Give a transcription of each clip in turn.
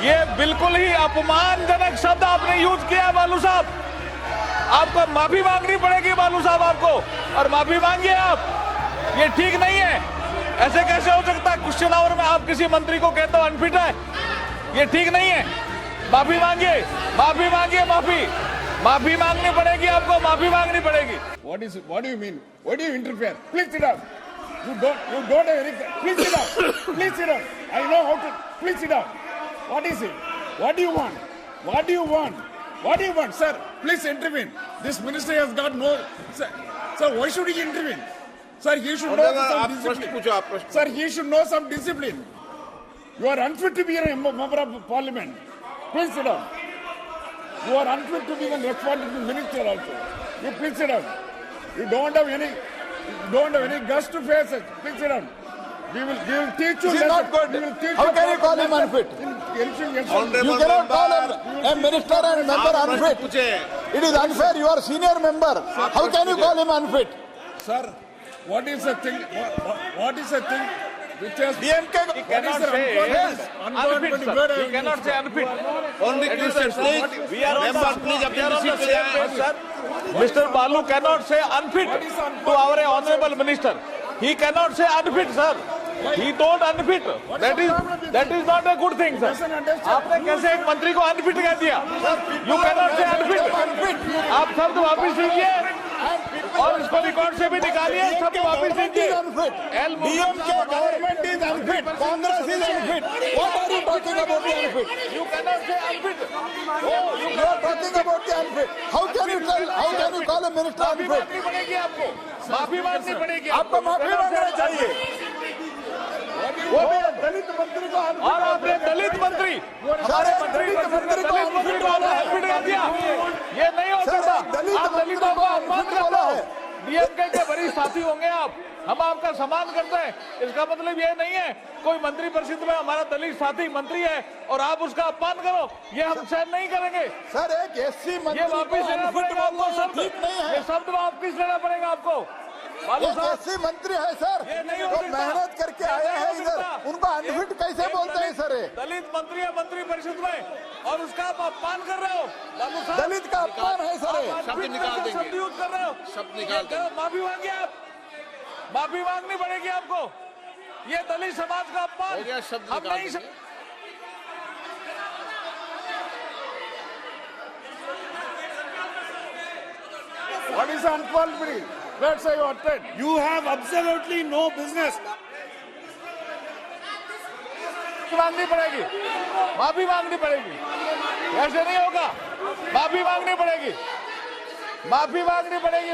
ये बिल्कुल ही अपमानजनक शब्द आपने यूज किया बालू साहब। आपको माफी मांगनी पड़ेगी बालू साहब आपको, और माफी मांगिए आप। ये ठीक नहीं है, ऐसे कैसे हो सकता है? क्वेश्चन आवर में आप किसी मंत्री को कहते हो अनफिट है, ये ठीक नहीं है। माफी मांगिए, माफी मांगिए, माफी मांगनी पड़ेगी आपको, माफी मांगनी पड़ेगी। What do you mean? Why do you interfere? Please sit down. You don't have any. Please sit down. Please sit down. I know how to. Please sit down. What is it? What do you want? What do you want? What do you want, sir? Please intervene. This minister has got no. Sir, why should he intervene? Sir, he should know some discipline. Sir, he should know some discipline. You are unfit to be a member of parliament. Please sit down. You are unfit to be the responsible minister also. You please sit down. You don't have any guts to face it. Please sit down. We will teach you. This is not good. How can you call him unfit? You cannot call a minister and member unfit. It is unfair. You are senior member. How can you call him unfit? Sir, what is the thing? What is the thing? Which has DMK cannot say unfit, sir. You cannot say unfit. Only Christians, please. We are on Member, the, please, we are on the appreciate same page, sir. Mr. Balu cannot say unfit to our honorable minister. He cannot say unfit, sir. He told unfit. That is not a good thing, sir. आपने कैसे एक मंत्री को unfit कह दिया? You cannot say unfit. आप शब्द वापिस लीजिए और इसको रिकॉर्ड से भी निकालिए। शब्द वापिस लीजिए। DMK government is unfit. Congress is unfit. What are you talking about the unfit? You cannot say unfit. You are talking about the unfit. How can you call a minister माफी unfit? मांगनी पड़ेगी आपको, माफी मांगनी पड़ेगी आपको माफी मांगना चाहिए। वो भी दलित मंत्री को और आपने दलित मंत्री, हमारे मंत्री को अनफिट कर दिया। ये नहीं हो सकता। आप दलितों को अपमान करते हो। डीएमके के वरिष्ठ साथी होंगे आप, हम आपका सम्मान करते हैं। इसका मतलब ये नहीं है कोई मंत्री परिषद में हमारा दलित साथी मंत्री है और आप उसका अपमान करो, ये हम सहन नहीं करेंगे। सर एक एससी मंत्री ये वापिस लेना पड़ेगा आपको शब्द, ये शब्द वापिस लेना पड़ेगा आपको। एससी मंत्री है सर, तो मेहनत करके आए हैं इधर, उनको अनफिट कैसे बोलते हैं सर? दलित मंत्री है मंत्री परिषद में और उसका आप अपमान कर रहे हो। दलित का अपमान है सर। शब्द निकाल देंगे, शब्द यूज कर रहे हो, शब्द निकाल देंगे। माफी मांगिए आप, माफी मांगनी पड़ेगी आपको। ये दलित समाज का अपमान शब्द हम निकाल नहीं। देंगे। what is unqualified? Let's say you attend. You have absolutely no business. मांगनी पड़ेगी, माफी मांगनी पड़ेगी। ऐसे नहीं होगा, माफी मांगनी पड़ेगी, माफी मांगनी पड़ेगी,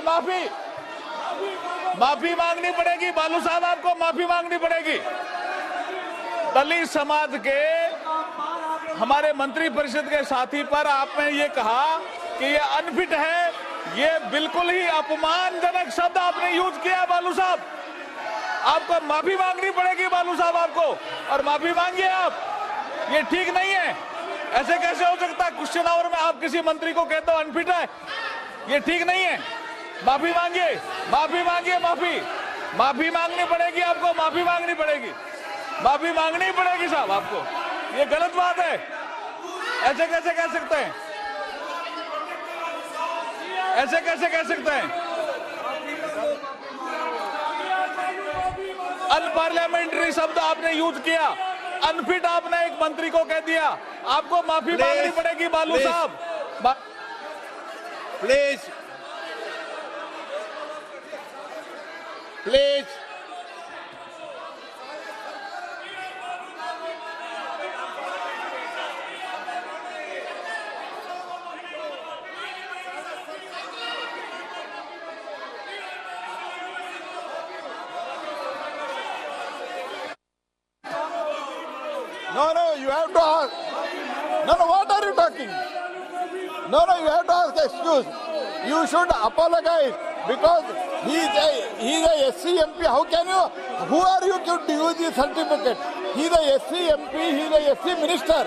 माफी मांगनी पड़ेगी। बालू साहब आपको माफी मांगनी पड़ेगी। दलित समाज के हमारे मंत्री परिषद के साथी पर आपने ये कहा कि ये अनफिट है, ये बिल्कुल ही अपमानजनक शब्द आपने यूज किया बालू साहब। आपको माफी मांगनी पड़ेगी बालू साहब आपको, और माफी मांगिए आप। ये ठीक नहीं है, ऐसे कैसे हो सकता है? क्वेश्चन आवर में आप किसी मंत्री को कहते हो अनफिट है, ये ठीक नहीं है। माफी मांगिए, माफी मांगिए, माफी मांगनी पड़ेगी आपको, माफी मांगनी पड़ेगी, माफी मांगनी पड़ेगी साहब आपको। ये गलत बात है, ऐसे कैसे कह सकते हैं? ऐसे कैसे कह सकते हैं? अनपार्लियामेंट्री शब्द आपने यूज किया, अनफिट आपने एक मंत्री को कह दिया। आपको माफी मांगनी पड़ेगी बालू साहब। Please please No, you have to ask. No, what are you talking? No, you have to ask excuse. You should apologize because he is a SC MP. How can you? Who are you to use the certificate? He is a SC MP. He is a SC minister.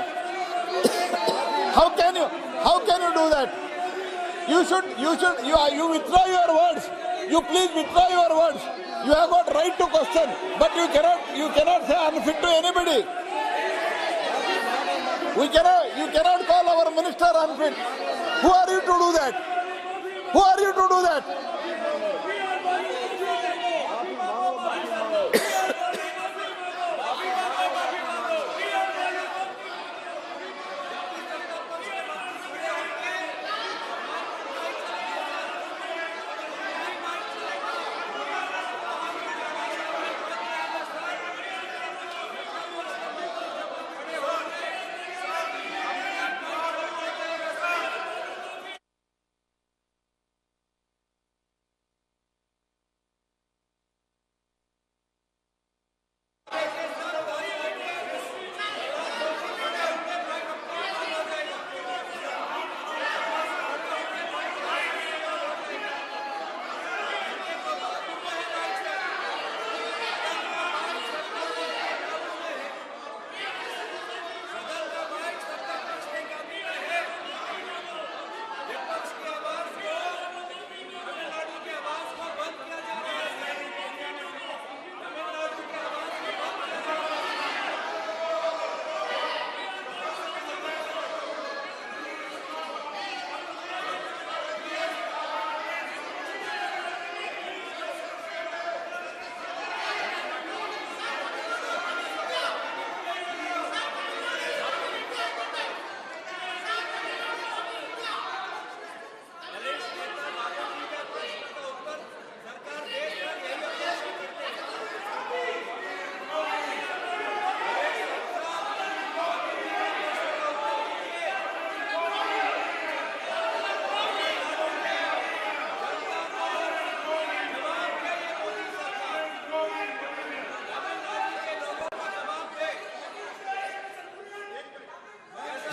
How can you do that? You withdraw your words. You please withdraw your words. You have got right to question, but you cannot say unfit to anybody. You cannot call our minister unfit. Who are you to do that? Who are you to do that?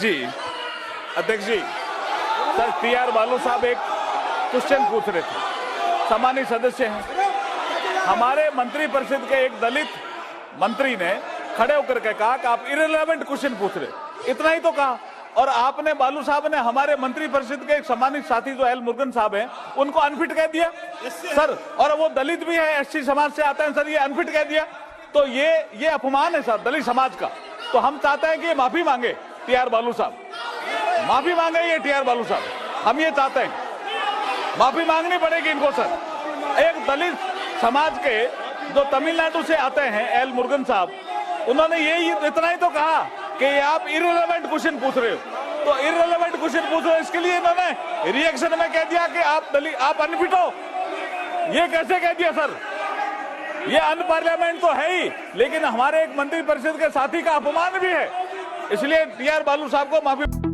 जी अध्यक्ष जी, sir TR. बालू साहब एक question पूछ रहे थे, सम्मानित सदस्य हैं। हमारे मंत्रिपरिषद के एक दलित मंत्री ने खड़े होकर के कहा कि आप इररिलेवेंट क्वेश्चन पूछ रहे, इतना ही तो कहा। और आपने बालू साहब ने हमारे मंत्रिपरिषद के एक सम्मानित साथी जो एल मुरुगन साहब हैं उनको अनफिट कह दिया सर, और वो दलित भी है, एससी समाज से आते हैं सर, ये अनफिट कह दिया। तो ये अपमान है सर दलित समाज का। तो हम चाहते हैं कि ये माफी मांगे टी.आर. बालू साहब, माफी मांगे ये टी.आर. बालू साहब, हम ये चाहते हैं, माफी मांगनी पड़ेगी इनको सर। एक दलित समाज के जो तमिलनाडु से आते हैं एल मुरुगन साहब, उन्होंने यही इतना ही तो कहा कि आप इररिलेवेंट क्वेश्चन पूछ रहे हो। तो इररिलेवेंट क्वेश्चन पूछ रहे हो, इसके लिए इन्होंने रिएक्शन में कह दिया कि आप अनफिट हो। ये कैसे कह दिया सर? ये अनपार्लियामेंट तो है ही, लेकिन हमारे एक मंत्रिपरिषद के साथी का अपमान भी है। इसलिए टी.आर. बालू साहब को माफी